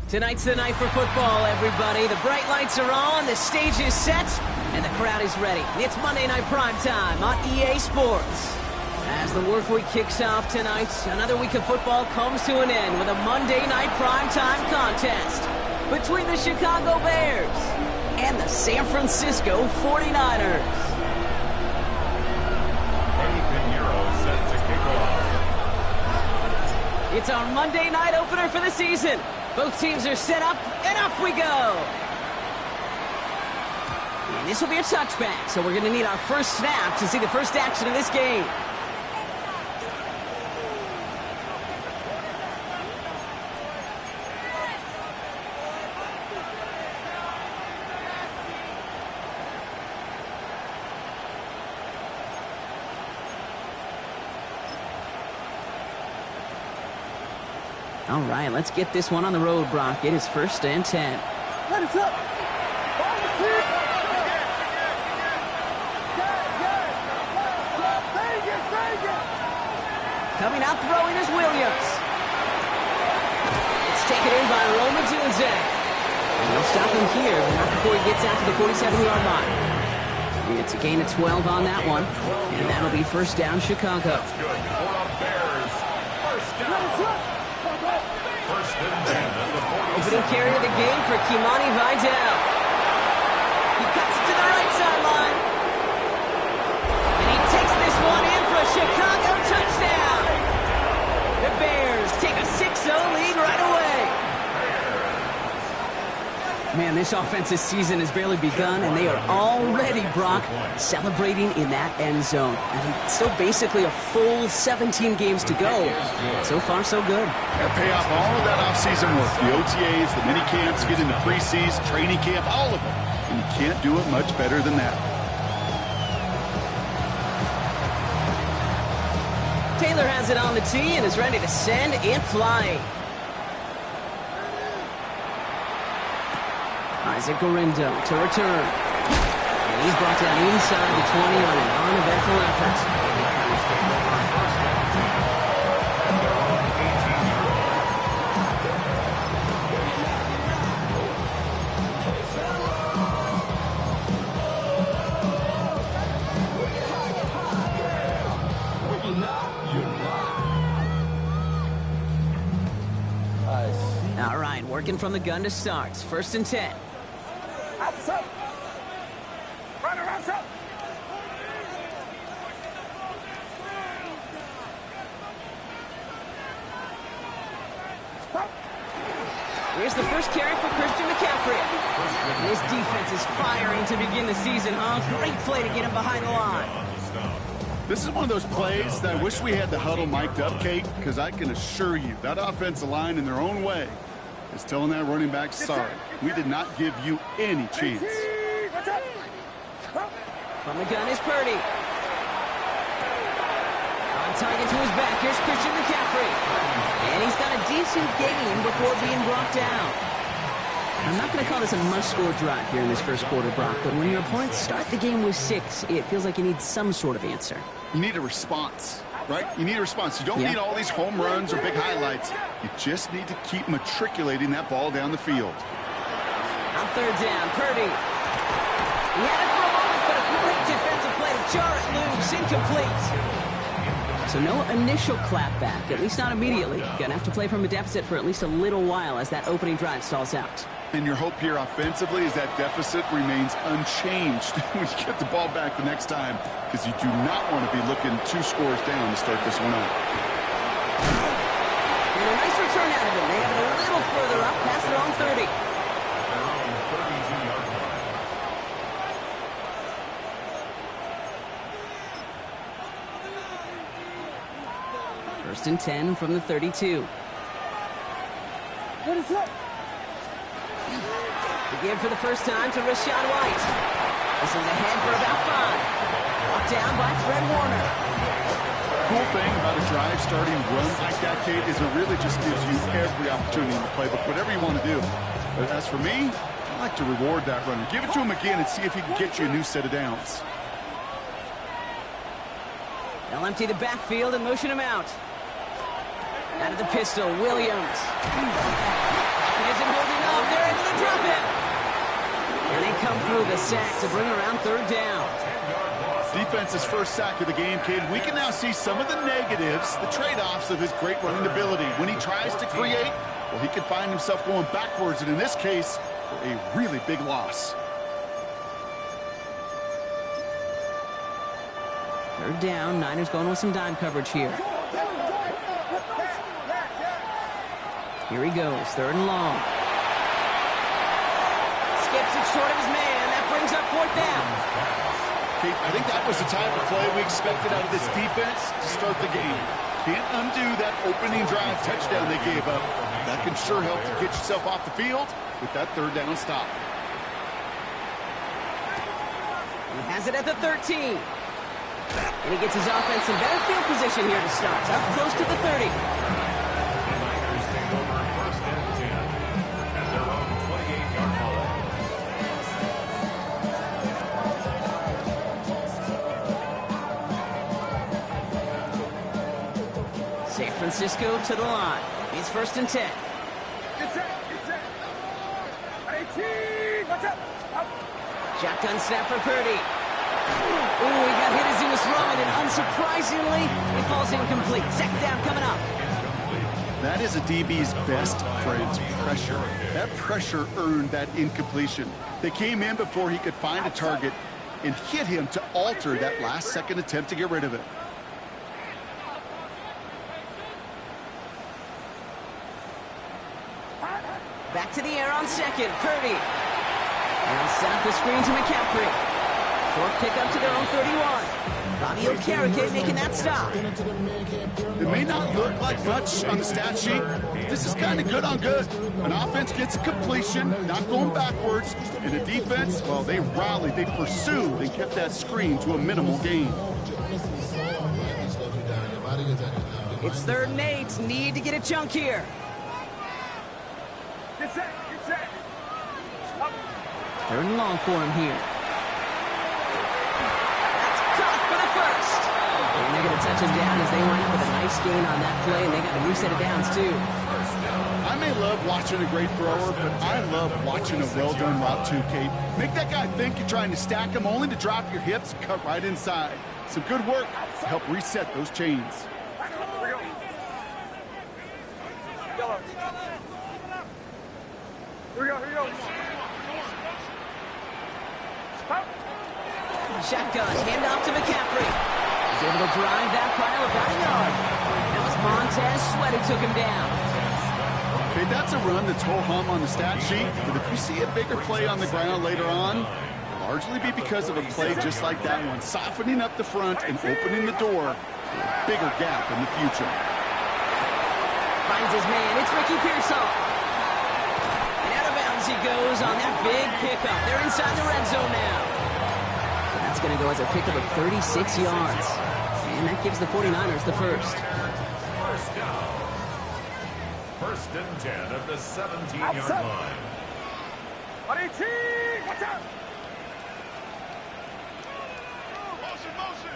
Tonight's the night for football, everybody. The bright lights are on, the stage is set, and the crowd is ready. It's Monday Night Primetime on EA Sports. As the work week kicks off tonight, another week of football comes to an end with a Monday Night Primetime contest between the Chicago Bears and the San Francisco 49ers. Set to kick off. It's our Monday night opener for the season. Both teams are set up, and off we go. And this will be a touchback, so we're going to need our first snap to see the first action of this game. All right, let's get this one on the road, Brock. It is 1st and 10. Let us up. Coming out throwing is Williams. It's taken in by Roman Dunze. And they'll stop him here, but not before he gets out to the 47-yard line. It's a gain of 12 on that one, and that'll be first down, Chicago. Opening carry of the game for Kimani Vidal. He cuts it to the right sideline. And he takes this one in for a Chicago touchdown. The Bears take a 6-0 lead right away. Man, this offensive season has barely begun, and they are already, Brock, celebrating in that end zone. I mean, still basically a full 17 games to go. So far, so good. Pay off all of that offseason work. The OTAs, the mini camps, get into preseason, training camp, all of them. And you can't do it much better than that. Taylor has it on the tee and is ready to send it flying. Isaac Gorindo to return. And he's brought down inside the 20 on an uneventful effort. All right, working from the gun to start. 1st and 10. Here's the first carry for Christian McCaffrey. This defense is firing to begin the season, huh? Great play to get him behind the line. This is one of those plays that I wish we had the huddle mic'd up, Kate, because I can assure you that offensive line in their own way is telling that running back, sorry, we did not give you any chance. From the gun is Purdy. On target to his back, here's Christian McCaffrey. And he's got a decent gain before being brought down. I'm not going to call this a must-score drive here in this first quarter, Brock, but when your opponents start the game with 6, it feels like you need some sort of answer. You need a response, right? You need a response. You don't need all these home runs or big highlights. You just need to keep matriculating that ball down the field. On 3rd down, Purdy. He had it for a moment, but a great defensive play to jar it loose, incomplete. So no initial clapback, at least not immediately. Gonna have to play from a deficit for at least a little while as that opening drive stalls out. And your hope here offensively is that deficit remains unchanged when you get the ball back the next time, because you do not want to be looking 2 scores down to start this one out. And a nice return out of him. They have it a little further up past their own 30. First and 10 from the 32. What is up? The give for the first time to Rashad White. This is ahead for about 5. Brought down by Fred Warner. Cool thing about a drive starting run like that, Kate, is it really just gives you every opportunity in the playbook, whatever you want to do. But as for me, I like to reward that runner. Give it to him again and see if he can get you a new set of downs. They'll empty the backfield and motion him out. Out of the pistol, Williams. It isn't holding up. They're able to drop it. And they come through the sack to bring around third down. Defense's first sack of the game, kid. We can now see some of the negatives, the trade-offs of his great running ability. When he tries to create, well, he can find himself going backwards, and in this case, for a really big loss. Third down, Niners going with some dime coverage here. Here he goes, third and long. Skips it short of his man. That brings up fourth down. Kate, I think that was the type of play we expected out of this defense to start the game. Can't undo that opening drive touchdown they gave up. That can sure help to get yourself off the field with that third down stop. He has it at the 13. And he gets his offense in better field position here to start. Up close to the 30. The Niners take over first and 10 at their own 28-yard line. San Francisco to the line. It's first and 10. Shotgun snap for Purdy. Ooh, he got hit as he was throwing, and unsurprisingly, it falls incomplete. Second down coming up. That is a DB's best friend, pressure. That pressure earned that incompletion. They came in before he could find a target and hit him to alter that last-second attempt to get rid of it. Back to the air on second. Purdy. Now set up the screen to McCaffrey. Short pick up to their own 31. Bobby Okereke making that stop. It may not look like much on the stat sheet. This is kind of good on good. An offense gets a completion, not going backwards. And the defense, well, they rallied, they pursued, they kept that screen to a minimal gain. It's third and 8. Need to get a chunk here. Third and long for him here. That's caught for the first. And they're going to touch him down as they wind up with a nice gain on that play, and they got a new set of downs, too. I may love watching a great thrower, but I love watching a well-done route too, Kate. Make that guy think you're trying to stack him, only to drop your hips, cut right inside. Some good work to help reset those chains. Here we go. Shotgun, handoff to McCaffrey. He's able to drive that pile about a yard. That was Montez Sweat who took him down. Okay, that's a run that's ho-hum on the stat sheet, but if you see a bigger play on the ground later on, it'll largely be because of a play just like that one, softening up the front and opening the door to a bigger gap in the future. Finds his man, it's Ricky Pearsall. And out of bounds he goes on that big pickup. They're inside the red zone now. So that's going to go as a pickup of 36 yards. And that gives the 49ers the first. First down. First and 10 at the 17-yard line. Watch out! Motion!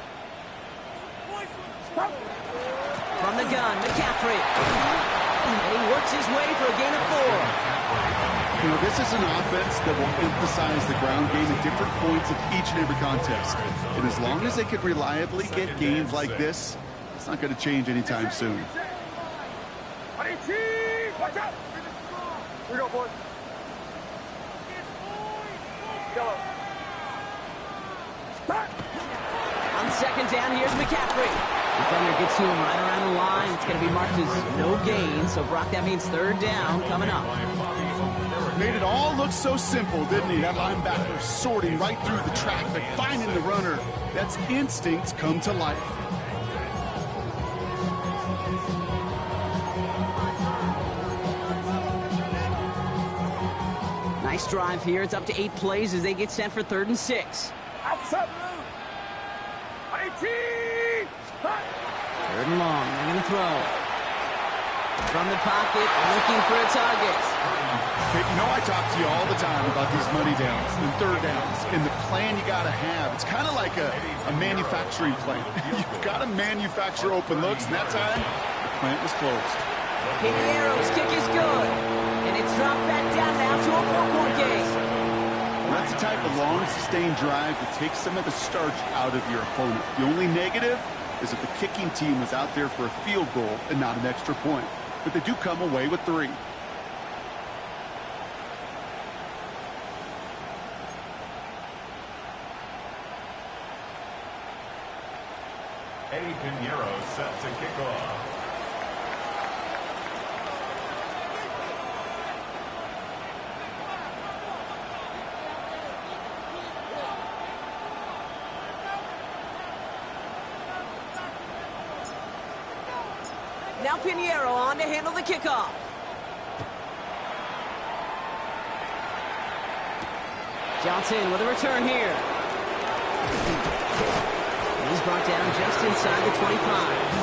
From the gun, McCaffrey. And he works his way for a gain of 4. You know, this is an offense that will emphasize the ground game at different points of each and every contest. And as long as they can reliably get gains like this, it's not going to change anytime soon. Watch out! Here we go, boys. Yellow. On second down, here's McCaffrey. Defender gets to him right around the line. It's going to be marked as no gain. So, Brock, that means third down coming up. Made it all look so simple, didn't he? That linebacker sorting right through the traffic, finding the runner. That's instinct come to life. Nice drive here. It's up to 8 plays as they get set for third and 6. Outside. Third and long. They're going to throw. From the pocket, looking for a target. Okay, you know I talk to you all the time about these money downs and third downs and the plan you got to have. It's kind of like a manufacturing plant. You've got to manufacture open looks, and that time, the plant was closed. Pinero's kick is good. And it's dropped a 4-point game. That's the type of long, sustained drive that takes some of the starch out of your opponent. The only negative is that the kicking team was out there for a field goal and not an extra point. But they do come away with 3. Eddie Pinheiro set to kick off. Now Pinheiro on to handle the kickoff. Johnson with a return here. And he's brought down just inside the 25.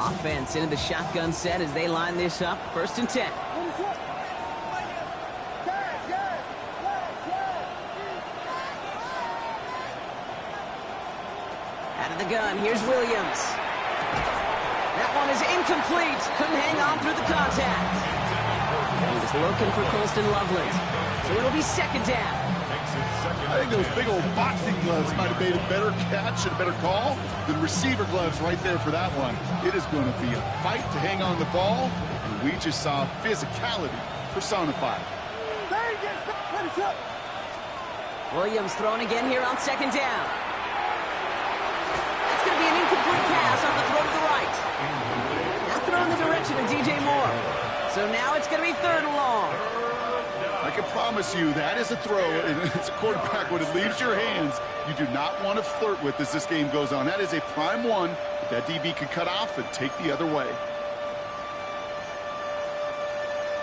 Offense into the shotgun set as they line this up. 1st and 10. Out of the gun, here's Williams. That one is incomplete. Couldn't hang on through the contact. He was looking for Colston Loveland. So it'll be 2nd down. I think those big old boxing gloves might have made a better catch and a better call than receiver gloves right there for that one. It is going to be a fight to hang on the ball, and we just saw physicality personified. Williams throwing again here on 2nd down. That's going to be an incomplete pass on the throw to the right. Now throw in the direction of DJ Moore. So now it's going to be 3rd and long. I can promise you that is a throw, and it's a quarterback when it leaves your hands, you do not want to flirt with as this game goes on. That is a prime one that DB could cut off and take the other way.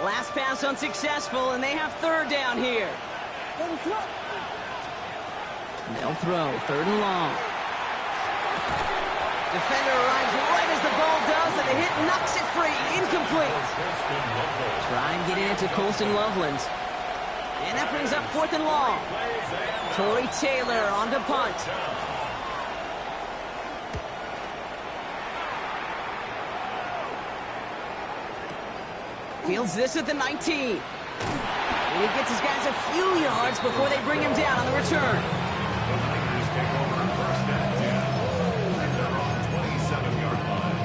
Last pass unsuccessful, and they have 3rd down here. They'll throw 3rd and long. Defender arrives right as the ball does, and the hit knocks it free. Incomplete. Try and get into Colston Loveland. And that brings up 4th and long. Torrey Taylor on to punt. Fields this at the 19. And he gets his guys a few yards before they bring him down on the return. The Niners take over 1st and 10. And they're on the 27-yard line.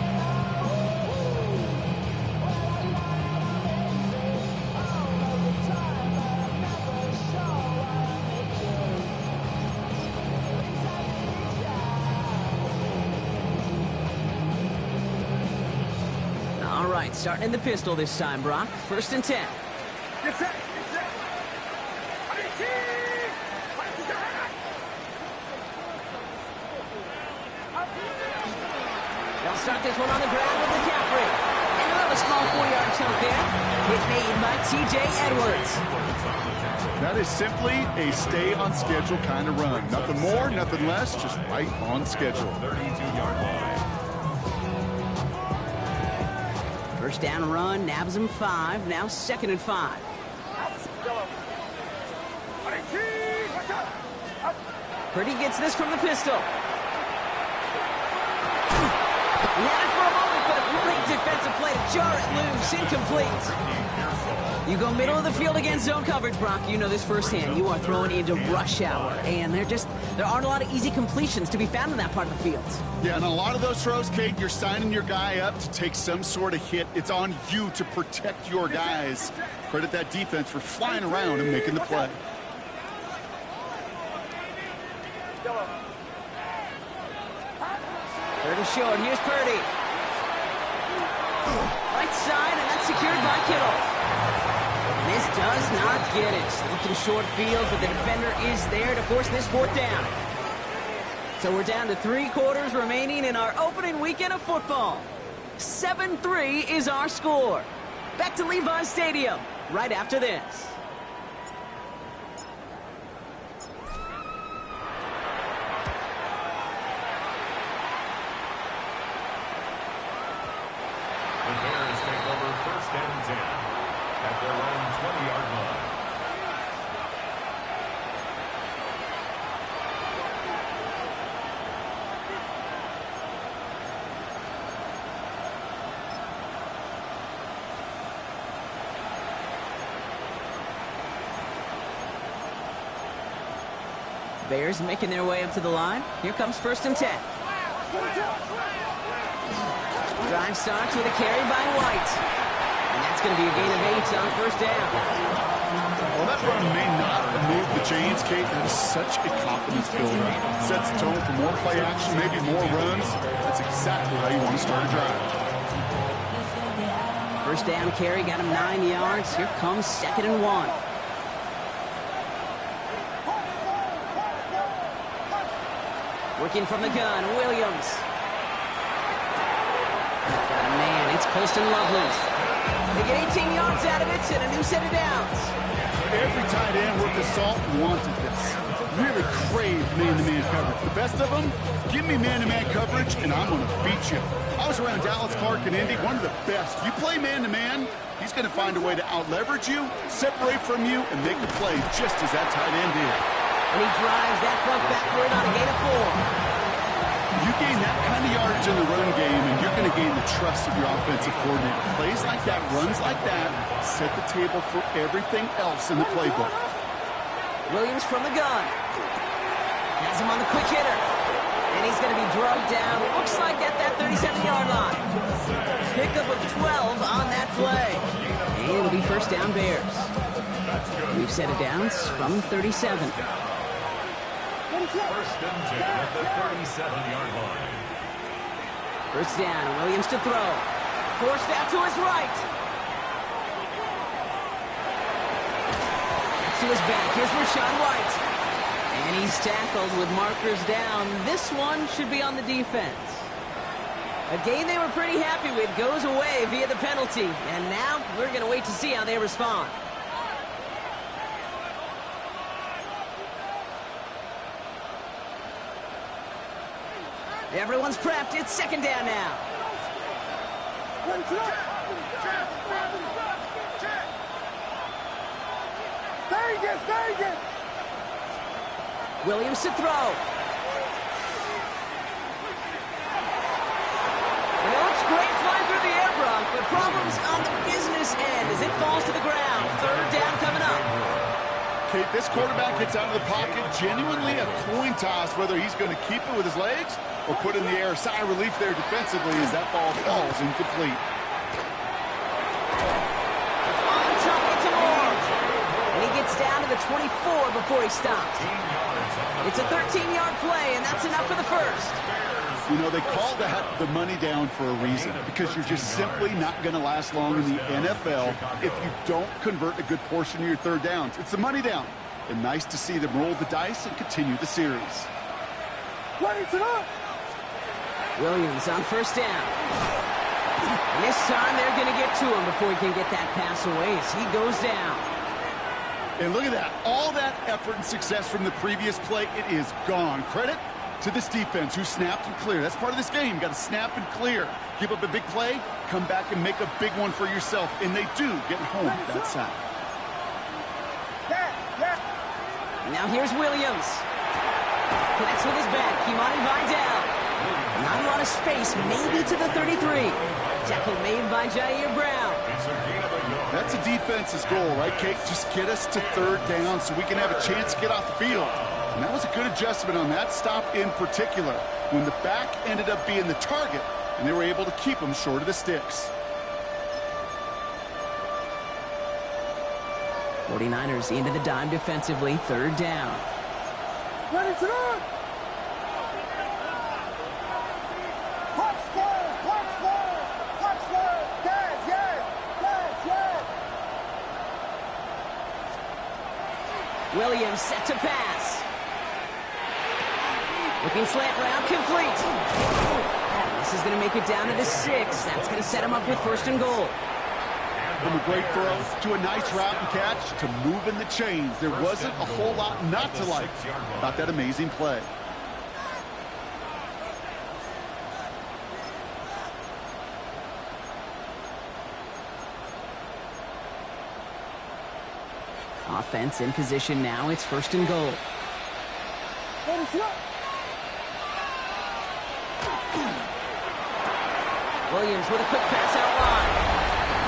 All right, starting in the pistol this time, Brock. 1st and 10. Get set. They'll start this one on the ground with McCaffrey. And another small 4-yard chunk there. Hit made by T.J. Edwards. That is simply a stay-on-schedule kind of run. Nothing more, nothing less, just right on schedule. 32-yard line. 1st down run, nabs him 5. Now 2nd and 5. Purdy gets this from the pistol. He had it for a moment, but a great defensive play to jar it loose. Incomplete. You go middle of the field against zone coverage, Brock. You know this firsthand. You are throwing into rush hour, and there aren't a lot of easy completions to be found in that part of the field. Yeah, and a lot of those throws, Kate, you're signing your guy up to take some sort of hit. It's on you to protect your guys. Credit that defense for flying around and making the play. Third and short. Here's Purdy. Right side, and that's secured by Kittle. This does not get it. Looking short field, but the defender is there to force this 4th down. So we're down to 3 quarters remaining in our opening weekend of football. 7-3 is our score. Back to Levi's Stadium right after this. The Bears take over first and 10 at their own 20-yard line. Bears making their way up to the line. Here comes first and 10. Drive starts with a carry by White. And that's going to be a gain of 8 on first down. Well, that run may not move the chains, Kate. That is such a confidence builder. Sets the tone for more play action, maybe more runs. That's exactly how you want to start a drive. First down carry got him 9 yards. Here comes second and 1. Working from the gun, Williams. Got a man, it's Colston Lovelace. They get 18 yards out of it and a new set of downs. Every tight end worth his salt wanted this. Really craved man-to-man coverage. The best of them, give me man-to-man coverage and I'm going to beat you. I was around Dallas Clark and Indy, one of the best. You play man-to-man, he's going to find a way to out-leverage you, separate from you, and make the play just as that tight end did. And he drives that front backward on a gain of 4. You gain that kind of yardage in the run game, and you're going to gain the trust of your offensive coordinator. Plays like that, runs like that, set the table for everything else in the playbook. Williams from the gun. Has him on the quick hitter. And he's going to be drugged down, looks like at that 37-yard line. Pickup of 12 on that play. And it'll be first down Bears. We've set it downs from 37. First and 10 at the 37-yard line. First down, Williams to throw. Forced out to his right. To his back, here's Rashawn White. And he's tackled with markers down. This one should be on the defense. A game they were pretty happy with goes away via the penalty. And now we're going to wait to see how they respond. Everyone's prepped. It's second down now. Williams to throw. You know, it's great flying through the air, Brock, but problems on the business end as it falls to the ground. Third down coming up. Kate, this quarterback gets out of the pocket, genuinely a coin toss whether he's going to keep it with his legs or put in the air. Sigh of relief there defensively as that ball falls incomplete. It's on target to Moore. And he gets down to the 24 before he stops. It's a 13-yard play, and that's enough for the first. You know, they call that the money down for a reason, because you're just simply not going to last long in the NFL if you don't convert a good portion of your third downs. It's the money down. And nice to see them roll the dice and continue the series. Williams on first down. And this time they're going to get to him before he can get that pass away as he goes down. And look at that. All that effort and success from the previous play, it is gone. Credit to this defense who snapped and cleared. That's part of this game. You got to snap and clear. Give up a big play, come back and make a big one for yourself. And they do get home that side. Now here's Williams. Connects with his back. Kimani Vidal. Not a lot of space, maybe to the 33. Tackle made by Jair Brown. That's a defense's goal, right, Kate? Just get us to third down so we can have a chance to get off the field. And that was a good adjustment on that stop in particular, when the back ended up being the target, and they were able to keep him short of the sticks. 49ers into the dime defensively, third down. Williams set to pass. Looking slant route, complete. This is going to make it down to the 6. That's going to set him up with first and goal. From a great throw to a nice route and catch to moving the chains. There wasn't a whole lot not to like about that amazing play. Offense in position now. It's 1st and goal. Williams with a quick pass out wide.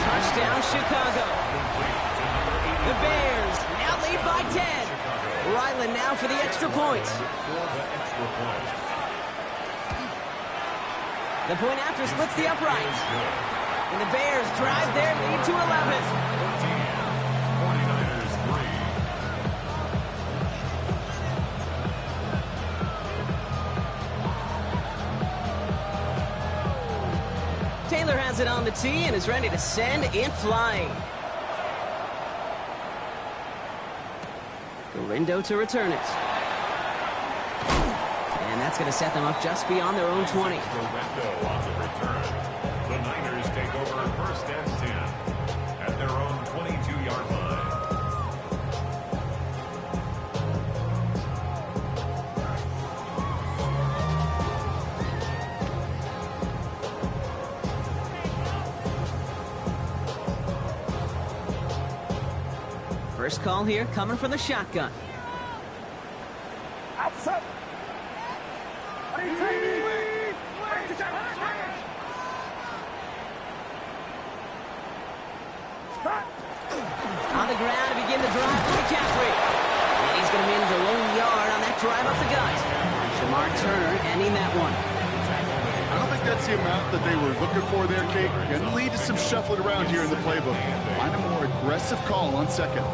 Touchdown, Chicago. The Bears now lead by 10. Ryland now for the extra point. The point after splits the upright. And the Bears drive their lead to 11. 49ers 3. Taylor has it on the tee and is ready to send it flying. Gorindo to return it. And that's going to set them up just beyond their own 20. Gorindo on the return. The Niners take over 1st and 10 at their own 22-yard line. First call here coming from the shotgun. Outside. On the ground to begin the drive for McCaffrey. And he's going to manage a lone yard on that drive up the gut. Jamar Turner ending that one. I don't think that's the amount that they were looking for there, Kate. Going to lead to some shuffling around here in the playbook. Find a more aggressive call on 2nd.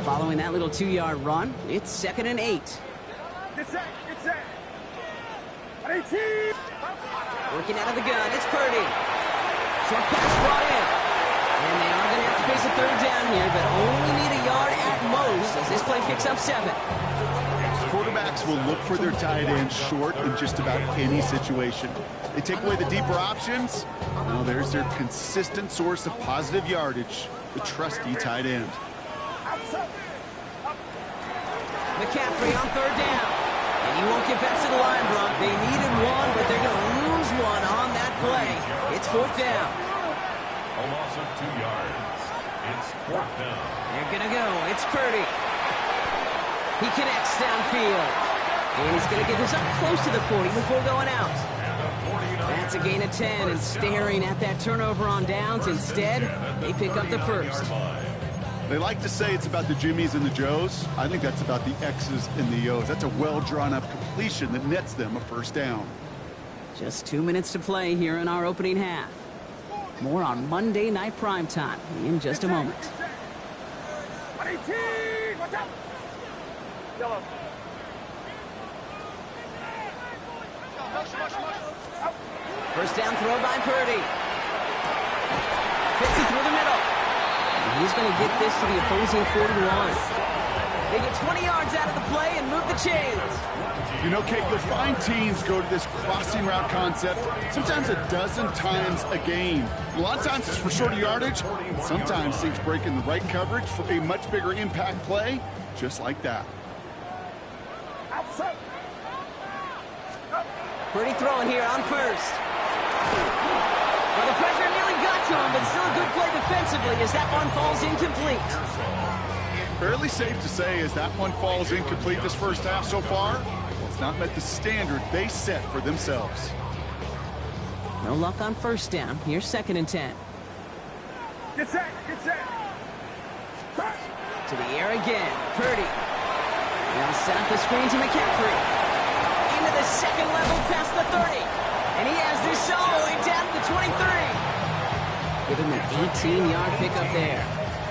Following that little 2-yard run, it's 2nd and 8. Get set. Get set. 18. Working out of the gun, it's Purdy. Short pass brought in. And they are going to have to face a 3rd down here, but only need a yard at most as this play picks up 7. Quarterbacks will look for their tight end short in just about any situation. They take away the deeper options. Now there's their consistent source of positive yardage, the trusty tight end. McCaffrey on 3rd down. And he won't get back to the line, Brock. They needed one, but they're going to lose one on that play. It's 4th down. A loss of 2 yards. It's 4th down. They're going to go. It's Purdy. He connects downfield. And he's going to get this up close to the 40 before going out. That's a gain of 10, and staring at that turnover on downs. Instead, they pick up the 1st. They like to say it's about the Jimmies and the Joes. I think that's about the X's and the O's. That's a well-drawn-up completion that nets them a 1st down. Just 2 minutes to play here in our opening half. More on Monday Night Primetime in just a moment. 18. Watch out. Yellow. First down throw by Purdy. Fits it through the middle. And he's going to get this to the opposing 41. They get 20 yards out of the play and move the chains. You know, Kate, you'll find teams go to this crossing route concept sometimes a dozen times a game. A lot of times it's for shorter yardage. Sometimes things break in the right coverage for a much bigger impact play, just like that. Outside. Purdy throwing here on 1st. Well, the pressure nearly got to him, but still a good play defensively as that one falls incomplete. Fairly safe to say as that one falls incomplete this 1st half so far, it's not met the standard they set for themselves. No luck on 1st down. Here's 2nd and 10. Get set. Get set. To the air again. Purdy. Now set up the screen to McCaffrey. Into the 2nd level past the 30. And he has this all the way down to the 23. Give him an 18-yard pickup there.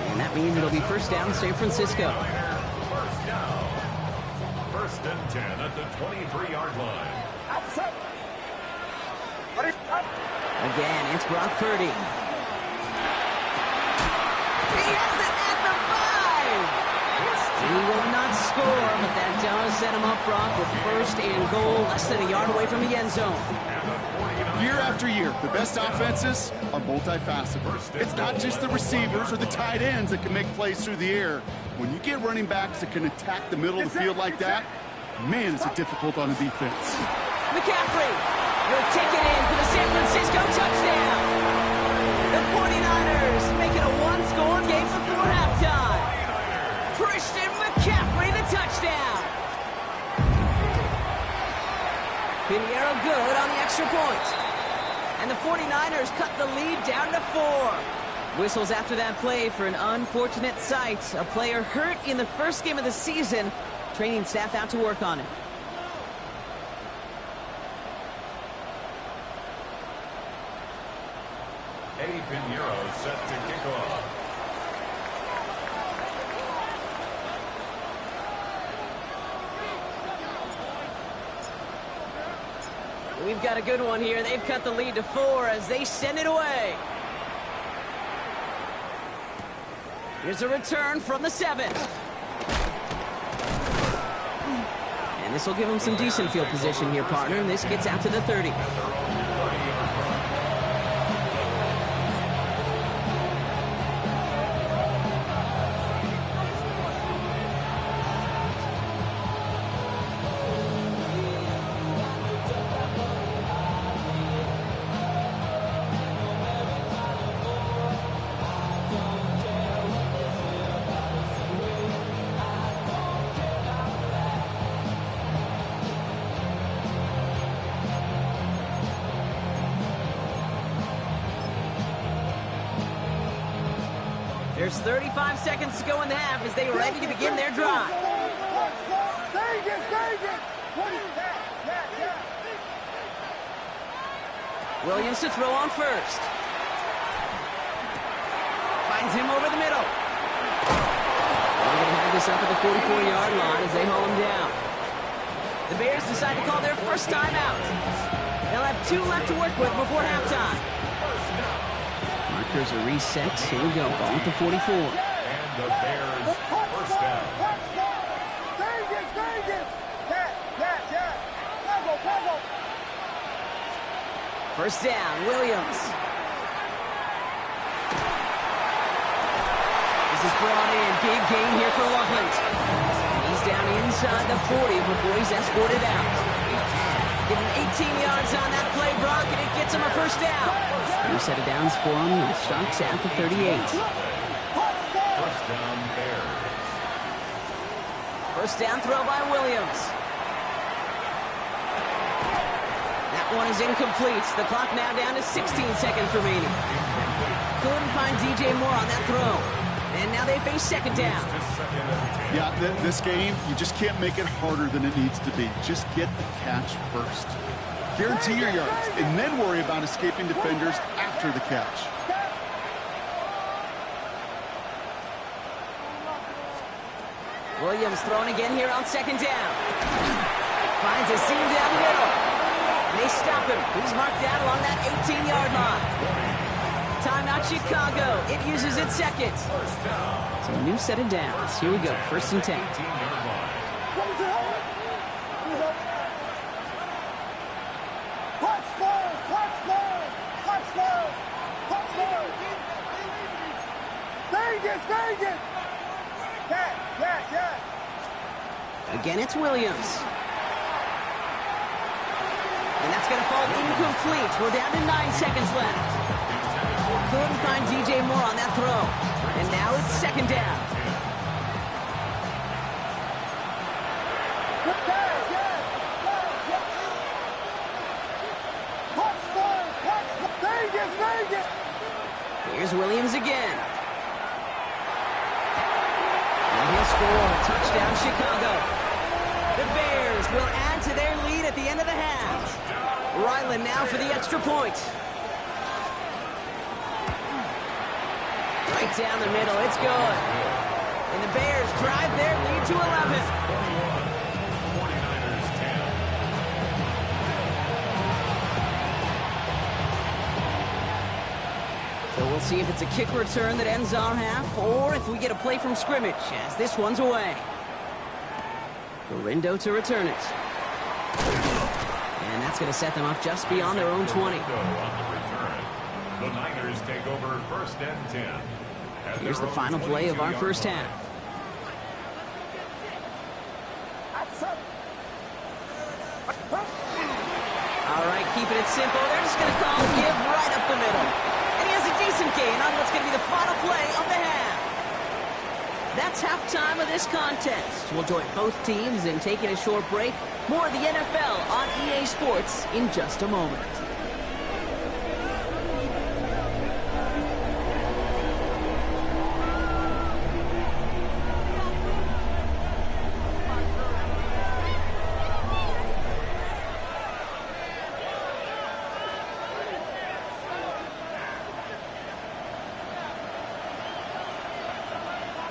And that means it'll be 1st down San Francisco. 1st down. 1st and 10 at the 23-yard line. Outside. Again, it's Brock Purdy. He has it at the 5. And he will not score, but that does set him up, Brock, with 1st and goal, less than a yard away from the end zone. Year after year, the best offenses are multifaceted. It's not just the receivers or the tight ends that can make plays through the air. When you get running backs that can attack the middle of the field like that, man, is it difficult on the defense. McCaffrey will take it in for the San Francisco touchdown. The 49ers make it a one-score game before halftime. Pinheiro good on the extra point. And the 49ers cut the lead down to 4. Whistles after that play for an unfortunate sight. A player hurt in the first game of the season. Training staff out to work on it. Eddie Pinheiro set to kick off. We've got a good one here. They've cut the lead to 4 as they send it away. Here's a return from the 7. And this will give them some decent field position here, partner. And this gets out to the 30. There's 35 seconds to go in the half as they are ready to begin their drive. Williams to throw on first. Finds him over the middle. They're going to have this up at the 44-yard line as they haul him down. The Bears decide to call their first timeout. They'll have 2 left to work with before halftime. Markers are reset. Here we go. Ball at the 44. And the Bears first down. First down, Williams. This is brought in. Big gain here for Loveland. He's down inside the 40 before he's escorted out. Getting 18 yards on that play, Brock, and it gets him a first down. New set of downs for him. He starts at the 38. First down, Bears. First down throw by Williams. That one is incomplete. The clock now down to 16 seconds remaining. Couldn't find DJ Moore on that throw. And now they face second down. Yeah, this game, you just can't make it harder than it needs to be. Just get the catch first. Guarantee your yards, and then worry about escaping defenders after the catch. Williams throwing again here on second down. Finds a seam down the middle. And they stop him. He's marked down along that 18-yard line. Timeout Chicago. It uses its second. So a new set of downs. Here we go. First and 10. Again, it's Williams. And that's going to fall incomplete. We're down to 9 seconds left. Couldn't find DJ Moore on that throw. And now it's second down. Here's Williams again. And he'll score. Touchdown, Chicago. The Bears will add to their lead at the end of the half. Ryland now for the extra point. Right down the middle. It's good. And the Bears drive their lead to 11. 49ers 10. So we'll see if it's a kick return that ends our half, or if we get a play from scrimmage, as this one's away. Gorindo to return it. And that's going to set them up just beyond their own 20. On the return. The Niners take over first and 10. Here's the final play of our first half. All right, keeping it simple. They're just going to call a give right up the middle. And he has a decent gain on what's going to be the final play of the half. that's halftime of this contest. We'll join both teams in taking a short break. More of the NFL on EA Sports in just a moment.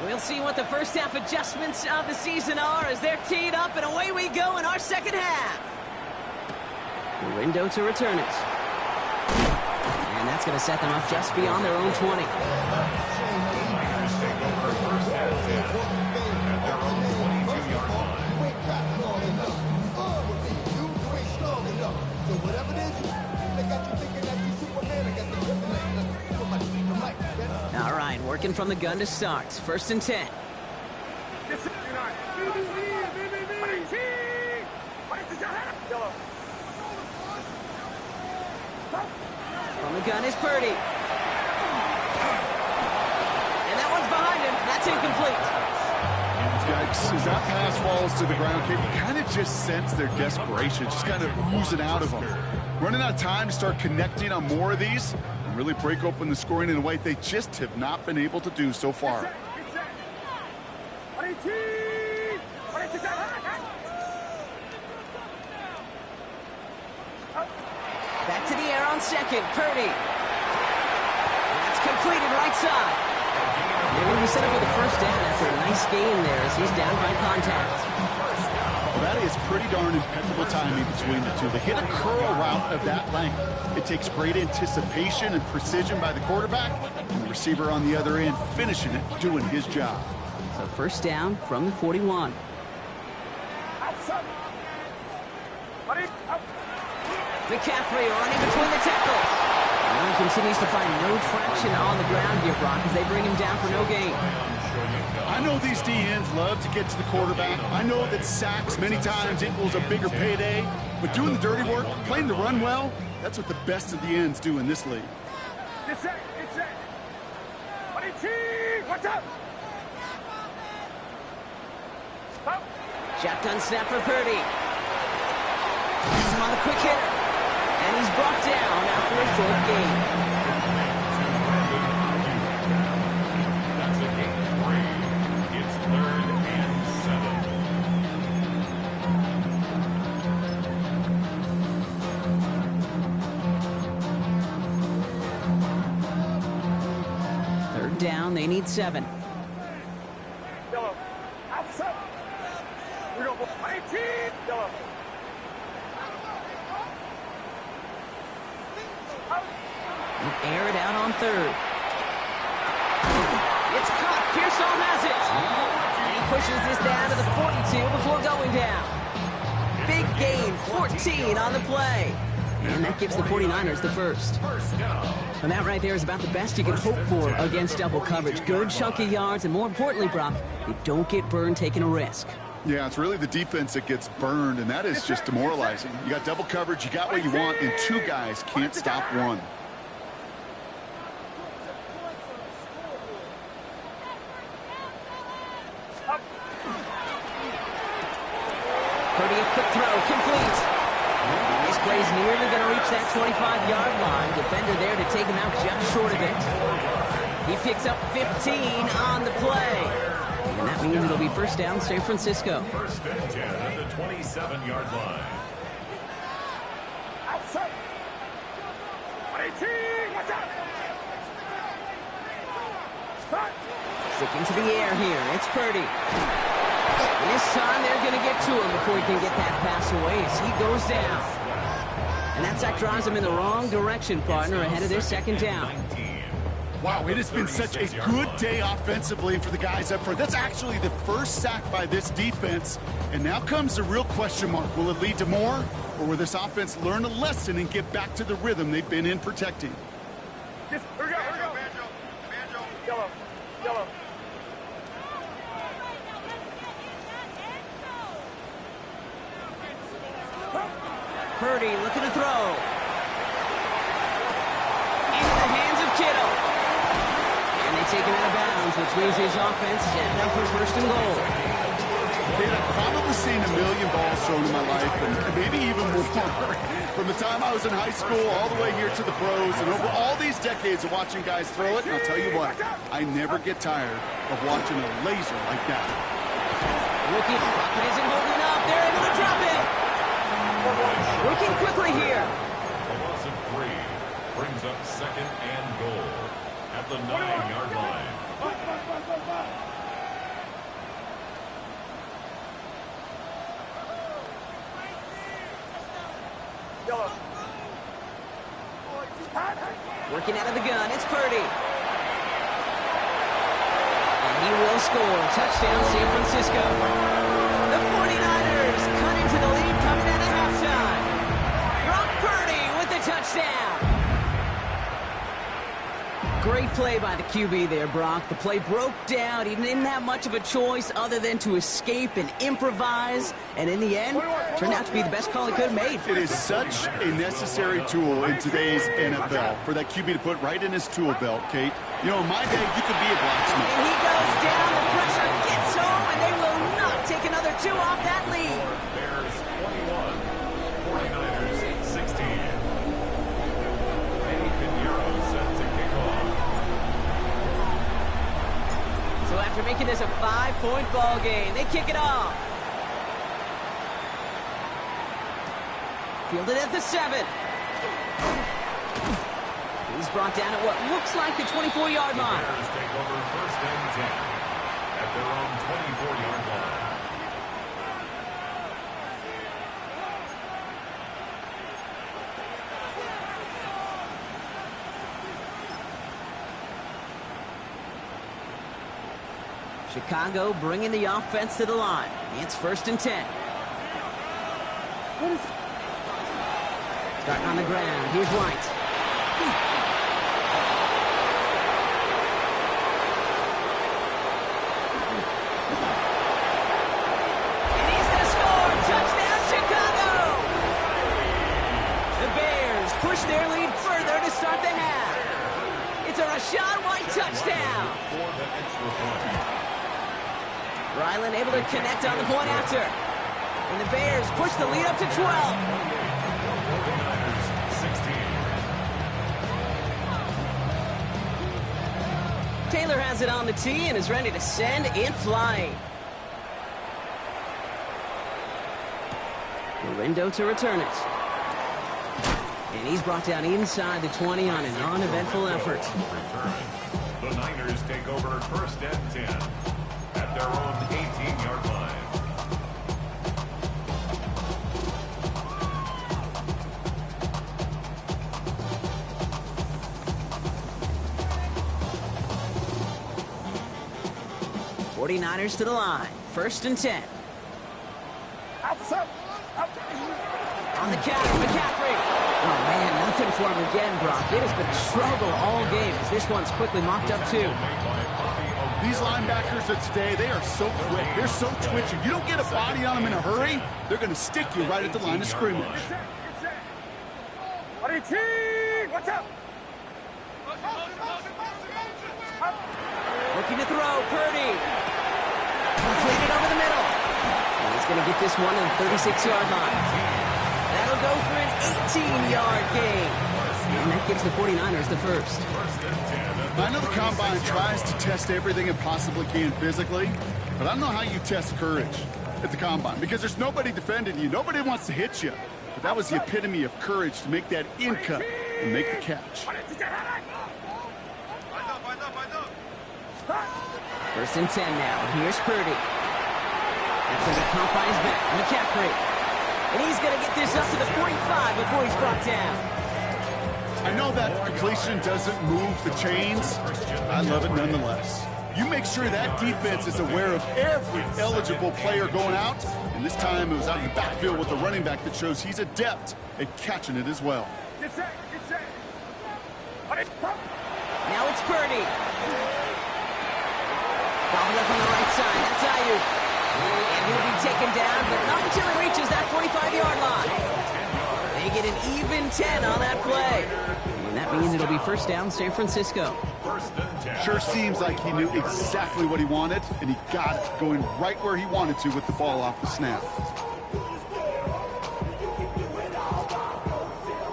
We'll see what the first half adjustments of the season are as they're teed up, and away we go in our second half. The window to return it. And that's going to set them up just beyond their own 20. Niners take over first and 10 at their own 22-yard line. All right, working from the gun to start. First and 10. From the gun is Purdy. And that one's behind him. That's incomplete. Yikes, as that pass falls to the ground, Kate, you kind of just sense their desperation, just kind of oozing out of them. Running out of time to start connecting on more of these and really break open the scoring in a way they just have not been able to do so far. Back to the air on second. Purdy. That's completed right side. They're going to be set up with a first down after a nice gain there as he's down by contact. Well, that is pretty darn impeccable timing between the two. They hit a curl route of that length. It takes great anticipation and precision by the quarterback, and the receiver on the other end finishing it, doing his job. So first down from the 41. McCaffrey running between the tackles. Well, he continues to find no traction on the ground here, Brock, as they bring him down for no gain. I know these DNs love to get to the quarterback. I know that sacks many times equals a bigger payday, but doing the dirty work, playing the run well, that's what the best of the ends do in this league. Get set, get set. Watch out. Shotgun snap for Purdy. He's him on the quick hitter. And he's brought down after a short gain. That's a gain of 3. It's 3rd and 7. Third down, they need 7. Yellow. Outside. We go for 18. Yellow. Air it out on third. It's caught. Pearsall has it. And he pushes this down to the 42 before going down. Big gain, 14 on the play. And that gives the 49ers the first. And that right there is about the best you can hope for against double coverage. Good chunky yards, and more importantly, Brock, you don't get burned taking a risk. Yeah, it's really the defense that gets burned, and that is just demoralizing. You got double coverage, you got what you want, and two guys can't stop one. Purdy, a quick throw, complete. This play's nearly going to reach that 25-yard line. Defender there to take him out just short of it. He picks up 15 on the play. And that means it'll be first down San Francisco. First and 10 at the 27-yard line. Outside. 18. Watch out. Start. Sticking to the air here. It's Purdy. And this time they're going to get to him before he can get that pass away as he goes down. And that sack drives him in the wrong direction, partner, ahead of their second down. Wow, it has been such a good day offensively for the guys up front. That's actually the first sack by this defense. And now comes the real question mark. Will it lead to more? Or will this offense learn a lesson and get back to the rhythm they've been in protecting? Yes, here we go, here we go. Yellow, yellow. Purdy looking to throw. Into the hands of Kittle. And they taken out of bounds, which means his offense set up for first and goal. Kid, I've probably seen a million balls thrown in my life, and maybe even more. From the time I was in high school all the way here to the pros, and over all these decades of watching guys throw it, and I'll tell you what, I never get tired of watching a laser like that. Rookie Crockett isn't holding up. They're able to drop it. Working quickly here. A loss of 3 brings up second and goal at the 9-yard line. Working out of the gun, it's Purdy. And he will score. Touchdown, San Francisco. The 49ers cut into the lead coming out of halftime. Brock Purdy with the touchdown. Great play by the QB there, Brock. The play broke down. He didn't have much of a choice other than to escape and improvise. And in the end, turned out to be the best call he could have made. It is such a necessary tool in today's NFL for that QB to put right in his tool belt, Kate. You know, in my day, you could be a blacksmith. And he goes down. The pressure gets home, and they will not take another 2 off that lead. Bears 21, 49ers 16. Eddie Pinheiro set to kick off. So after making this a 5-point ball game, they kick it off. Fielded at the 7. He's brought down at what looks like the 24-yard line. Bears take over first and 10 at their own 24-yard line. Chicago bringing the offense to the line. It's first and 10. Starting on the ground. Here's White. And he's going to score. Touchdown, Chicago! The Bears push their lead further to start the half. It's a Rachaad White touchdown. For the extra point. Ryland able to connect on the point after. And the Bears push the lead up to 12. 49ers 16. Taylor has it on the tee and is ready to send it flying. Lindo to return it. And he's brought down inside the 20 on an uneventful effort. Return. The Niners take over first and 10 at their own 18-yard line. '49ers to the line. First and 10. On the counter, McCaffrey. Oh, man, nothing for him again, Brock. It has been a struggle all game as this one's quickly mopped up, too. These linebackers of today, they are so quick. They're so twitchy. You don't get a body on them in a hurry, they're going to stick you right at the line of scrimmage. What's up? Looking to throw, Purdy. Completed over the middle. And he's going to get this one on the 36-yard line. That'll go for an 18-yard gain. And that gives the 49ers the first. I know the Combine tries to test everything it possibly can physically, but I don't know how you test courage at the Combine because there's nobody defending you. Nobody wants to hit you. But that was the epitome of courage to make that in cut and make the catch. First and 10 now. Here's Purdy. That's going to be caught by his back. McCaffrey. And he's going to get this up to the 45 before he's brought down. I know that completion doesn't move the chains. I love it nonetheless. You make sure that defense is aware of every eligible player going out. And this time it was out of the backfield with a running back that shows he's adept at catching it as well. Now it's Purdy. Bobbled up on the right side. That's Ayuk. And he'll be taken down, but not until he reaches that 45-yard line. They get an even 10 on that play. And that means it'll be first down San Francisco. First and 10 Sure seems like he knew exactly what he wanted, and he got it, going right where he wanted to with the ball off the snap.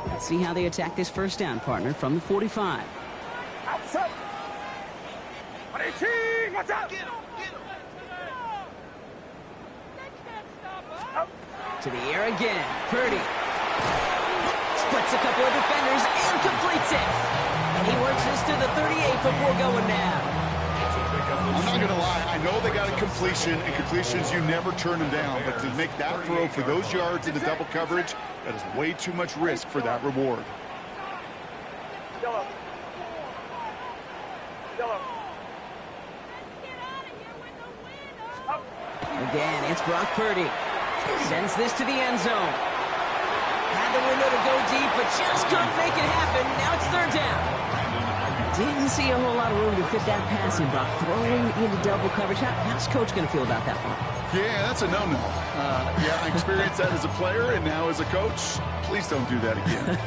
Let's see how they attack this first down, partner, from the 45. Outside. 18, watch out. To the air again. Purdy. Splits a couple of defenders and completes it. And he works this to the 38 before going down. I'm not going to lie. I know they got a completion, and completions, you never turn them down. But to make that throw for those yards in the double coverage, that is way too much risk for that reward. Yellow. Yellow. Again, it's Brock Purdy. Sends this to the end zone. Had the window to go deep, but just couldn't make it happen. Now it's third down. Didn't see a whole lot of room to fit that pass in, Brock. Throwing into double coverage. How's Coach going to feel about that one? Yeah, that's a no-no. Yeah, I experienced that as a player and now as a coach. Please don't do that again.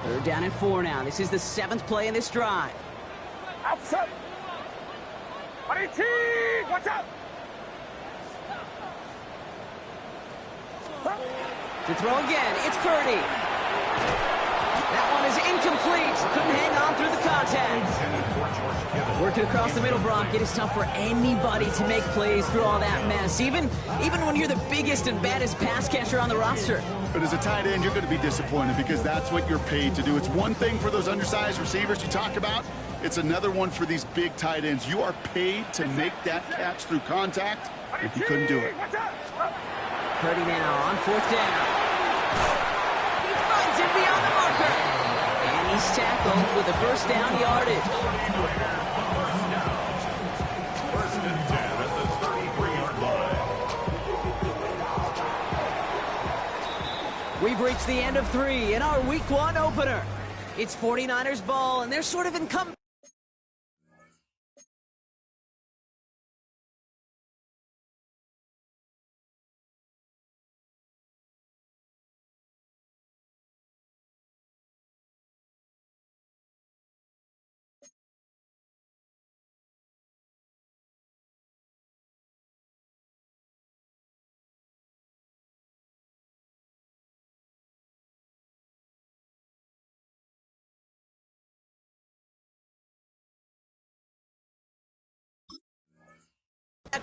Third down and 4 now. This is the 7th play in this drive. Outside. 18, watch out. To throw again, it's Purdy. That one is incomplete. Couldn't hang on through the contact. Working across the middle, Brock. It is tough for anybody to make plays through all that mess, even when you're the biggest and baddest pass catcher on the roster. But as a tight end, you're going to be disappointed because that's what you're paid to do. It's one thing for those undersized receivers you talk about. It's another one for these big tight ends. You are paid to make that catch through contact, and he couldn't do it. Purdy now on 4th down. He finds him beyond the marker. And he's tackled with the first down yardage. First and 10 at the 33-yard line. We've reached the end of 3 in our Week 1 opener. It's 49ers ball, and they're sort of incumbent.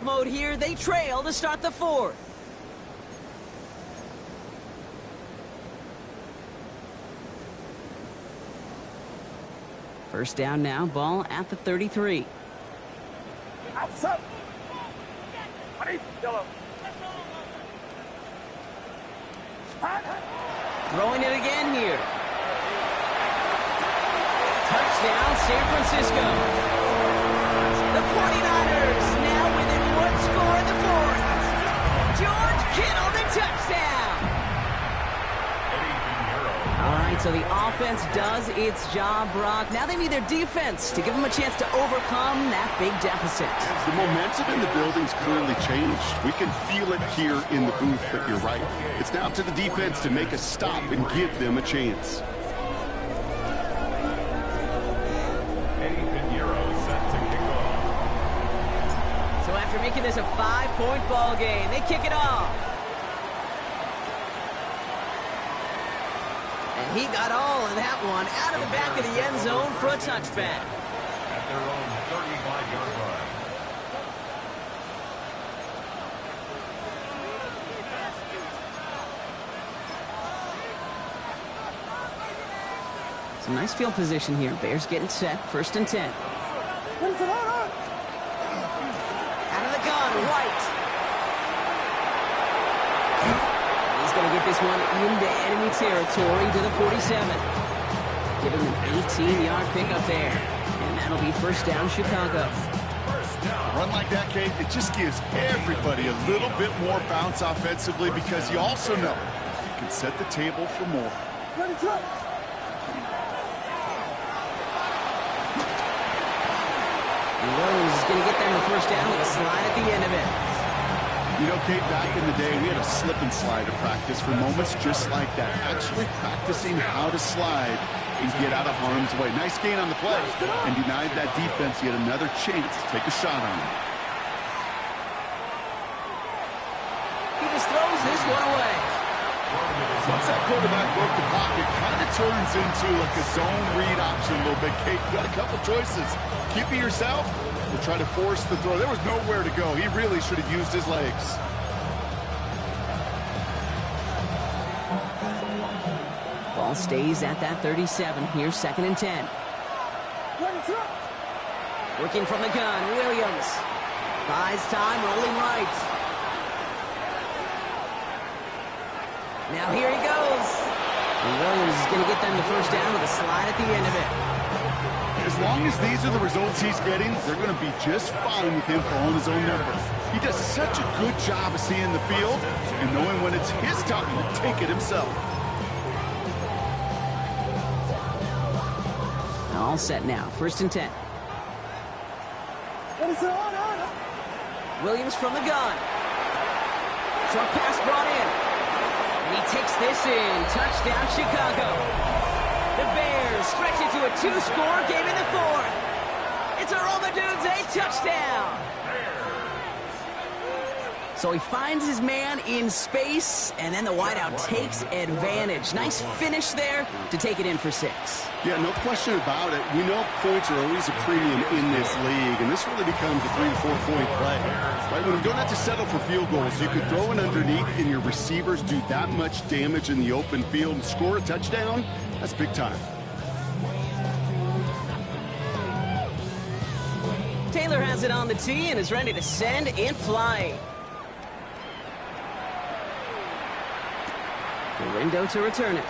Mode here, they trail to start the 4th. First down now, ball at the 33. Outside. 20, yellow. Throwing it again here. Touchdown, San Francisco. The 49ers now within 1 score in the 4th. George Kittle, the touchdown. All right, so the offense does its job, Brock. Now they need their defense to give them a chance to overcome that big deficit. The momentum in the building's clearly changed. We can feel it here in the booth, but you're right. It's now to the defense to make a stop and give them a chance. After making this a 5-point ball game, they kick it off. And he got all of that one out of the back of the end zone for a touchback. At their own 35-yard line. Some nice field position here. Bears getting set. 1st and 10. White. He's going to get this one into enemy territory to the 47. Giving him an 18-yard pickup there. And that'll be first down, Chicago. A run like that, Kate, it just gives everybody a little bit more bounce offensively because you also know you can set the table for more. Rose is going to get them the first down with a slide at the end of it. You know, Kate, back in the day, we had a slip and slide to practice for moments just like that. Actually practicing how to slide and get out of harm's way. Nice gain on the play, and denied that defense yet another chance to take a shot on him. He just throws this one away. Once that quarterback broke the pocket, kind of turns into like a zone read option a little bit. Kate, you got a couple choices. Keep it yourself or try to force the throw. There was nowhere to go. He really should have used his legs. Ball stays at that 37. Here's 2nd and 10. Working from the gun, Williams. Buys time, rolling right. Now here he goes. And Williams is going to get them the first down with a slide at the end of it. As long as these are the results he's getting, they're going to be just fine with him calling his own number. He does such a good job of seeing the field and knowing when it's his time to take it himself. All set now. 1st and 10. Williams from the gun. Short pass brought in. And he takes this in. Touchdown, Chicago. The Bears stretch it to a 2-score game in the 4th. It's a Romadudes, a touchdown. So he finds his man in space, and then the wideout takes advantage. Nice finish there to take it in for 6. Yeah, no question about it. We know points are always a premium in this league, and this really becomes a 3 to 4 point play. Right? When you don't have to settle for field goals, you could throw it underneath, and your receivers do that much damage in the open field and score a touchdown. That's big time. Taylor has it on the tee and is ready to send it flying. Window to return it.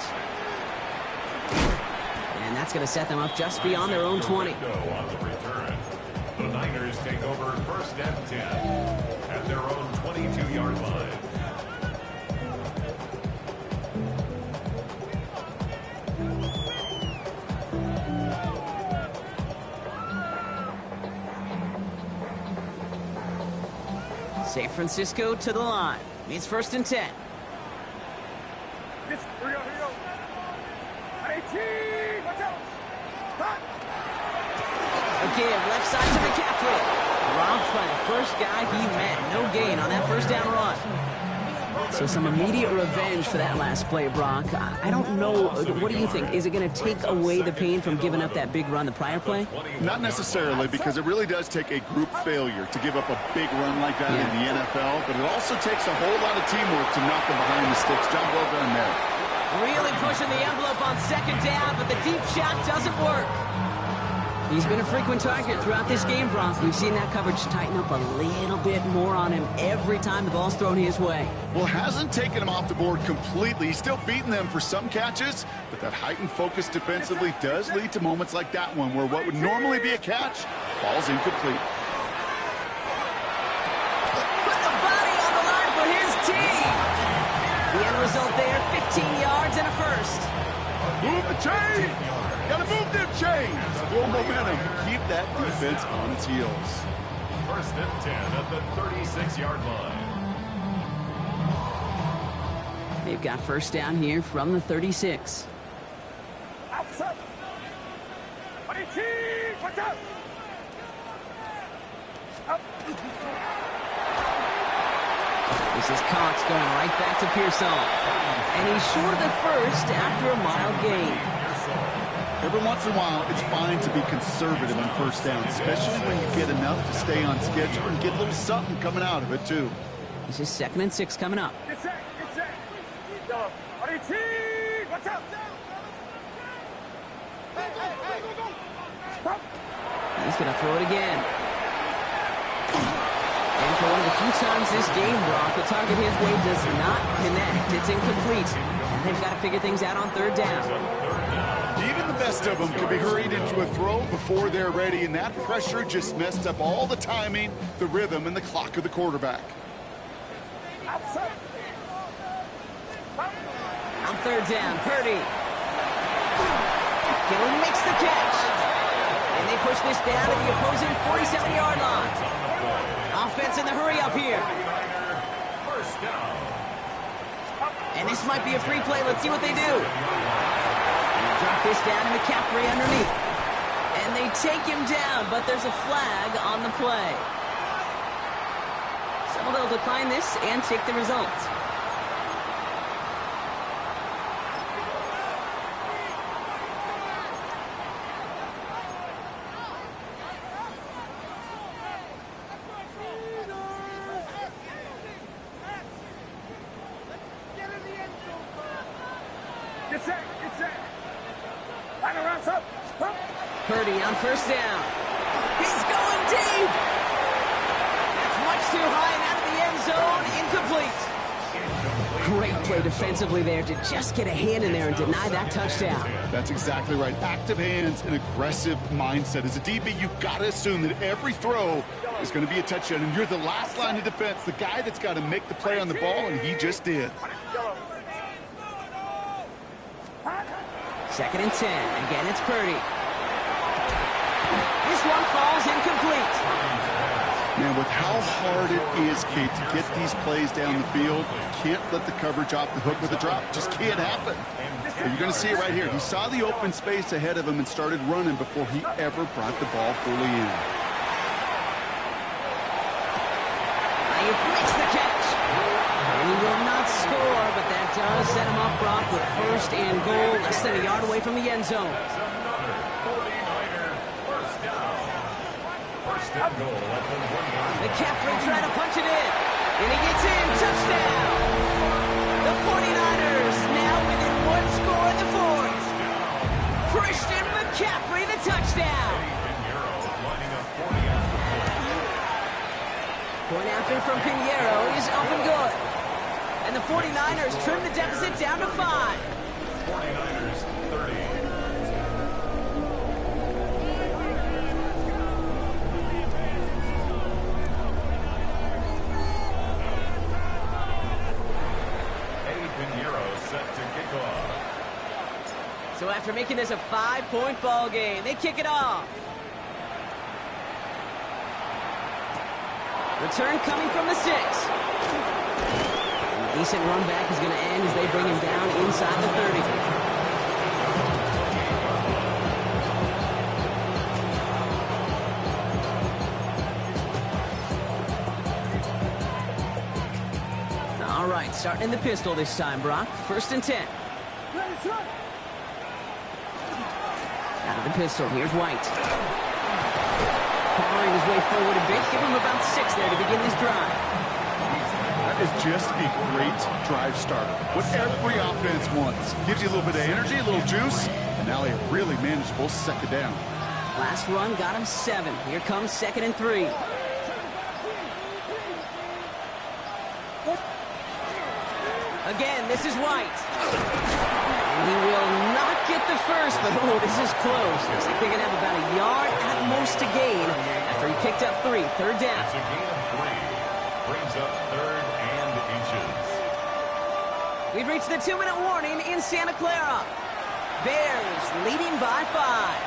And that's going to set them up just beyond their own 20. On the return. The Niners take over 1st and 10 at their own 22-yard line. San Francisco to the line. It's 1st and 10. Here we go. 18, watch out. Hot. Again, left side to McCaffrey. Dropped by the first guy he met. No gain on that first down run. So some immediate revenge for that last play, Brock. I don't know. What do you think? Is it going to take away the pain from giving up that big run the prior play? Not necessarily, because it really does take a group failure to give up a big run like that in the NFL, but it also takes a whole lot of teamwork to knock them behind the sticks. Job well done there. Really pushing the envelope on 2nd down, but the deep shot doesn't work. He's been a frequent target throughout this game, Brock. We've seen that coverage tighten up a little bit more on him every time the ball's thrown his way. Well, hasn't taken him off the board completely. He's still beating them for some catches, but that heightened focus defensively does lead to moments like that one where what would normally be a catch falls incomplete. Put the body on the line for his team. The end result there, 15 yards and a first. Move the chain! Gotta move them chains! Build momentum. Keep that defense on its heels. 1st and 10 at the 36-yard line. They've got first down here from the 36. Outside. 18, watch out. Up. This is Cox going right back to Pearson. And he's short of the first after a mild gain. Every once in a while, it's fine to be conservative on 1st down, especially when you get enough to stay on schedule and get a little something coming out of it, too. This is 2nd and 6 coming up. Get set. Yellow. 18, watch out. Hey, go. Stop. He's going to throw it again. And for one of the few times this game, Brock, the target his way does not connect. It's incomplete. And they've got to figure things out on 3rd down. Even the best of them can be hurried into a throw before they're ready, and that pressure just messed up all the timing, the rhythm, and the clock of the quarterback. Outside. On 3rd down, Purdy. Kittle makes the catch. And they push this down to the opposing 47-yard line. Offense in the hurry up here. down. And this might be a free play. Let's see what they do. Drop this down to McCaffrey underneath. And they take him down, but there's a flag on the play. So they'll decline this and take the results. Get set. Line around, up. Purdy on first down. He's going deep. That's much too high and out of the end zone. Incomplete. Great play defensively there to just get a hand in there and deny that touchdown. That's exactly right. Active hands and aggressive mindset. As a DB, you've got to assume that every throw is going to be a touchdown, and you're the last line of defense, the guy that's got to make the play on the ball, and he just did. 2nd and 10. Again, it's Purdy. This one falls incomplete. Man, with how hard it is, Kate, to get these plays down the field, you can't let the coverage off the hook with a drop. Just can't happen. But you're going to see it right here. He saw the open space ahead of him and started running before he ever brought the ball fully in. He makes the catch. And he will not score, but that does set him up, Brock, with 1st and goal, less than a yard away from the end zone. McCaffrey trying to punch it in. And he gets in. Touchdown. The 49ers now within 1 score in the 4th. Christian McCaffrey, the touchdown. Point after from Pinheiro is up and good. And the 49ers trim the deficit down to 5. 49ers 30. So after making this a 5-point ball game, they kick it off. Return coming from the 6. And a decent run back is going to end as they bring him down inside the 30. All right, starting in the pistol this time, Brock. 1st and 10. Out of the pistol, here's White. Powering his way forward a bit. Give him about 6 there to begin this drive. That is just a great drive starter. What every offense wants. Gives you a little bit of energy, a little juice, and now a really manageable 2nd down. Last run got him 7. Here comes 2nd and 3. Again, this is White. And he will not get the first, but oh, this is close. Looks like they're going to have about a yard at most to gain after he picked up 3. 3rd down. It's a gain of 3. Brings up 3rd and inches. We've reached the 2-minute warning in Santa Clara. Bears leading by 5.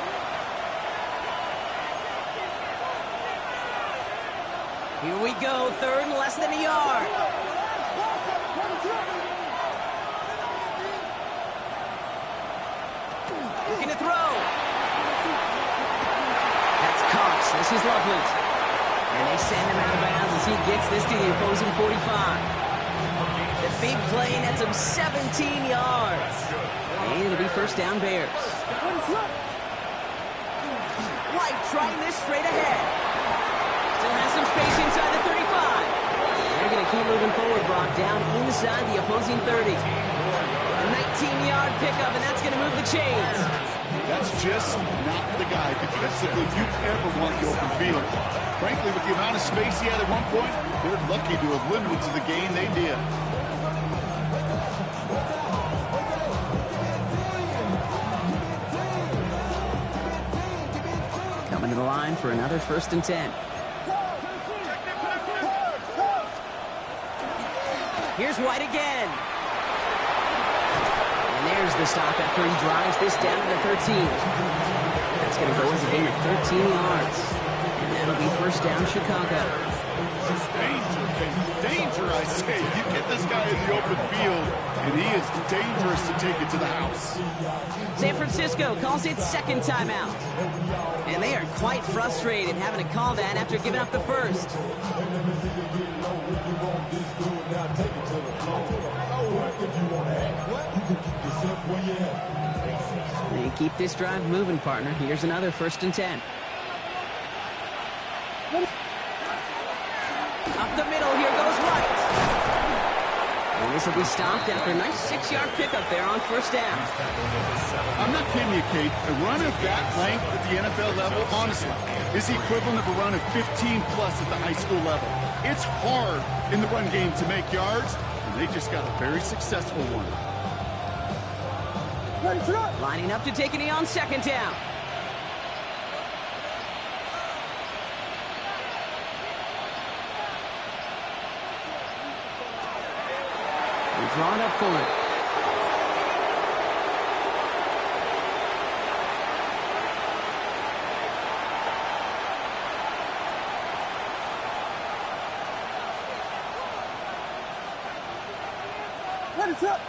Here we go, 3rd and less than a yard. Looking to throw. That's Cox. This is Loveland. And they send him out of bounds as he gets this to the opposing 45. The big play nets him 17 yards. And it'll be 1st down Bears. White trying this straight ahead. Still has some space inside the 35. They're going to keep moving forward, Brock, down inside the opposing 30. A 19-yard pickup, and that's going to move the chains. That's just not the guy defensively you ever want the open field. Frankly, with the amount of space he had at one point, they're lucky to have limited to the gain they did. Coming to the line for another 1st and 10. Here's White again. And there's the stop after he drives this down to the 13. That's going to go as a gain of 13 yards. And that'll be 1st down Chicago. Danger, Kate. Danger, I say. You get this guy in the open field, and he is dangerous to take it to the house. San Francisco calls its second timeout. And they are quite frustrated having to call that after giving up the first. They keep this drive moving, partner. Here's another 1st and 10. Up the middle, here goes White. And this will be stopped after a nice 6-yard pickup there on 1st down. I'm not kidding you, Kate. A run of that length at the NFL level, honestly, is the equivalent of a run of 15-plus at the high school level. It's hard in the run game to make yards, and they just got a very successful one. Lining up to take a knee on 2nd down. They draw it up for it.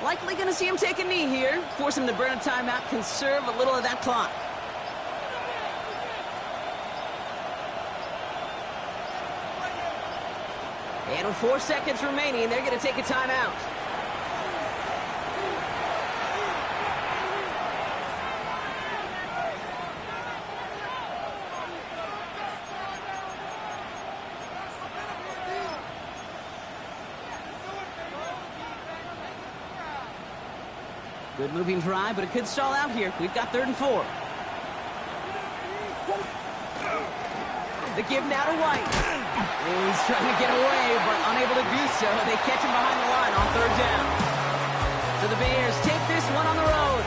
Likely going to see him take a knee here. Force him to burn a timeout, conserve a little of that clock. And with 4 seconds remaining, they're going to take a timeout. Good moving drive, but it could stall out here. We've got 3rd and 4. The give now to White. Oh, he's trying to get away, but unable to do so. They catch him behind the line on 3rd down. So the Bears take this one on the road.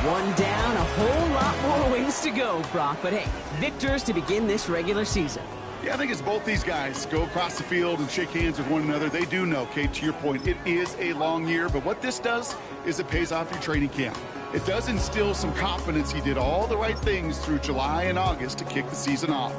1 down, a whole lot more wins to go, Brock. But hey, victors to begin this regular season. Yeah, I think as both these guys go across the field and shake hands with one another, they do know, Kate, to your point, it is a long year. But what this does is it pays off your training camp. It does instill some confidence he did all the right things through July and August to kick the season off.